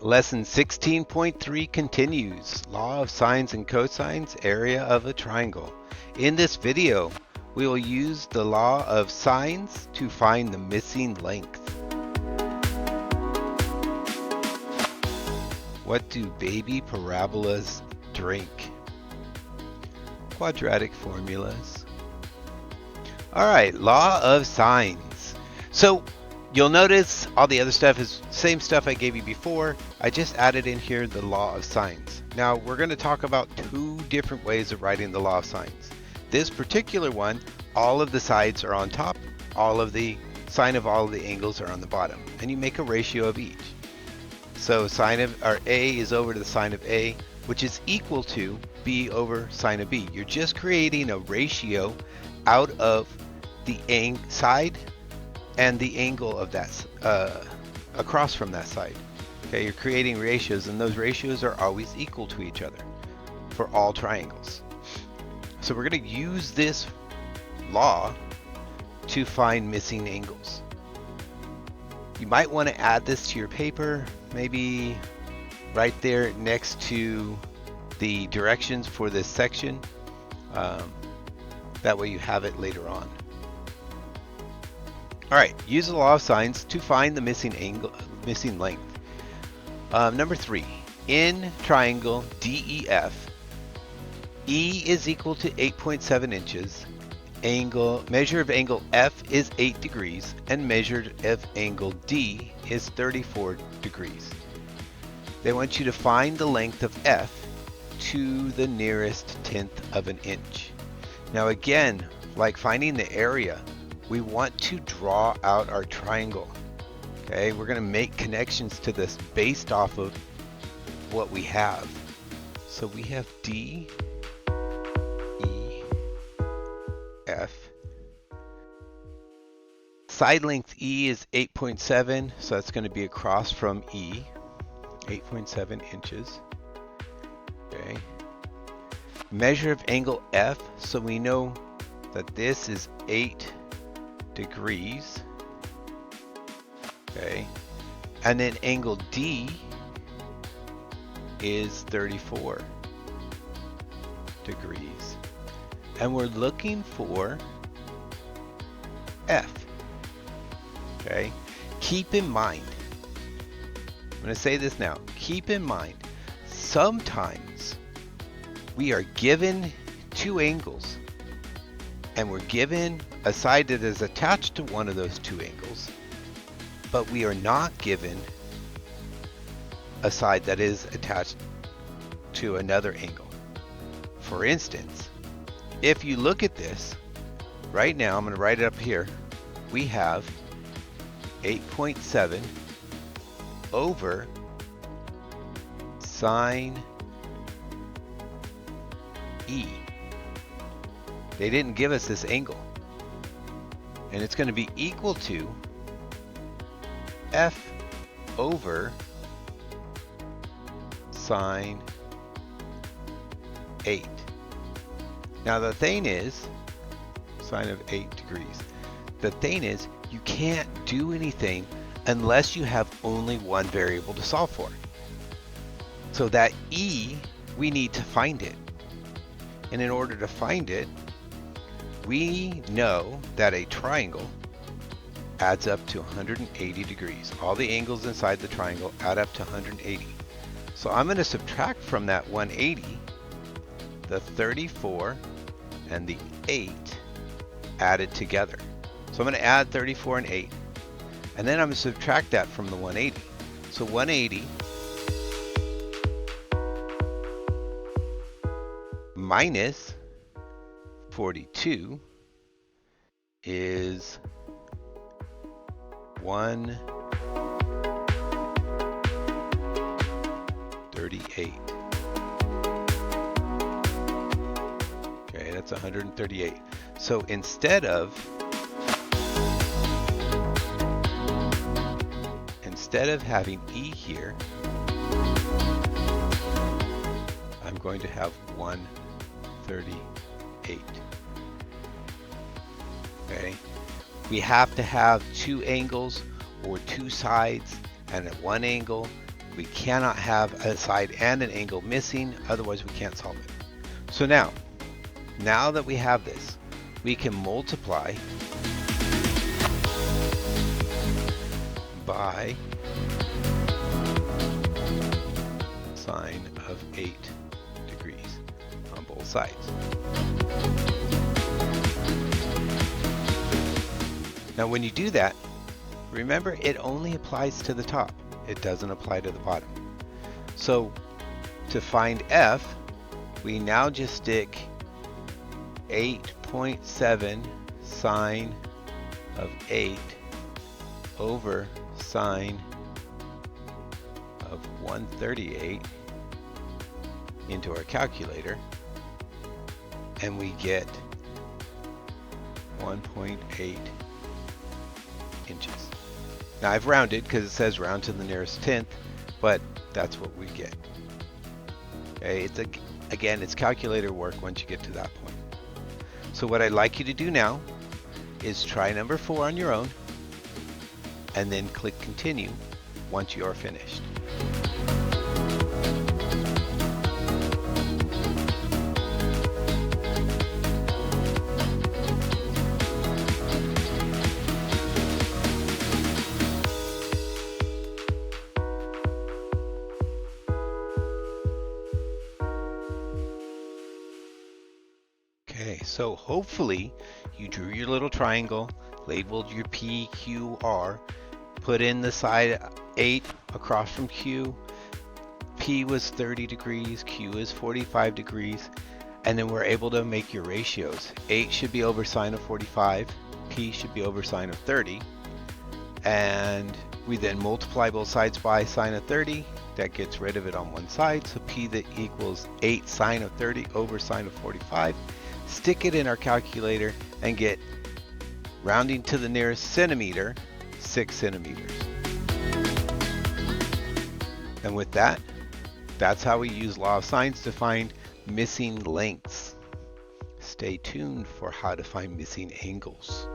Lesson 16.3 continues. Law of sines and cosines, area of a triangle. In this video, we will use the law of sines to find the missing length. What do baby parabolas drink? Quadratic formulas. Alright, law of sines. So you'll notice all the other stuff is same stuff I gave you before. I just added in here the law of sines. Now we're going to talk about two different ways of writing the law of sines. This particular one, all of the sides are on top, all of the sine of all of the angles are on the bottom, and you make a ratio of each. So sine of A is over to the sine of A, which is equal to B over sine of B. You're just creating a ratio out of the side and the angle of that across from that side. Okay, you're creating ratios, and those ratios are always equal to each other for all triangles. So we're going to use this law to find missing angles. You might want to add this to your paper, maybe right there next to the directions for this section. That way you have it later on. Alright, use the law of sines to find the missing length. Number 3, in triangle DEF, E is equal to 8.7 inches, measure of angle F is 8 degrees, and measure of angle D is 34 degrees. They want you to find the length of F to the nearest tenth of an inch. Now again, like finding the area, we want to draw out our triangle. Okay, we're going to make connections to this based off of what we have. So we have D, E, F. Side length E is 8.7, so that's going to be across from E, 8.7 inches. Okay. Measure of angle F, so we know that this is 8 degrees. Okay, and then angle D is 34 degrees, and we're looking for F. Okay, keep in mind, I'm going to say this now, keep in mind, sometimes we are given two angles and we're given a side that is attached to one of those two angles, but we are not given a side that is attached to another angle. For instance, if you look at this right now, I'm going to write it up here, we have 8.7 over sine E. They didn't give us this angle, and it's going to be equal to F over sine 8. Now the thing is, sine of 8 degrees. The thing is, you can't do anything unless you have only one variable to solve for. So that E, we need to find it. And in order to find it, we know that a triangle adds up to 180 degrees. All the angles inside the triangle add up to 180. So I'm going to subtract from that 180 the 34 and the 8 added together. So I'm going to add 34 and 8, and then I'm going to subtract that from the 180. So 180 minus 42 is 138. Okay, that's 138. So instead of having E here, I'm going to have 138. Okay, we have to have two angles or two sides and at one angle We cannot have a side and an angle missing, otherwise we can't solve it. So now that we have this, we can multiply by sine of 8 degrees on both sides. Now when you do that, remember it only applies to the top. It doesn't apply to the bottom. So to find f, we now just stick 8.7 sine of 8 over sine of 138 into our calculator, and we get 1.8 inches. Now I've rounded because it says round to the nearest tenth, but that's what we get. Okay, again, it's calculator work once you get to that point. So what I'd like you to do now is try number 4 on your own, and then click continue once you are finished. Okay, so hopefully you drew your little triangle, labeled your P, Q, R, put in the side 8 across from Q. P was 30 degrees, Q is 45 degrees, and then we're able to make your ratios. 8 should be over sine of 45, P should be over sine of 30, and we then multiply both sides by sine of 30. That gets rid of it on one side, so P that equals 8 sine of 30 over sine of 45. Stick it in our calculator and get, rounding to the nearest centimeter, 6 centimeters. And with that, that's how we use law of sines to find missing lengths. Stay tuned for how to find missing angles.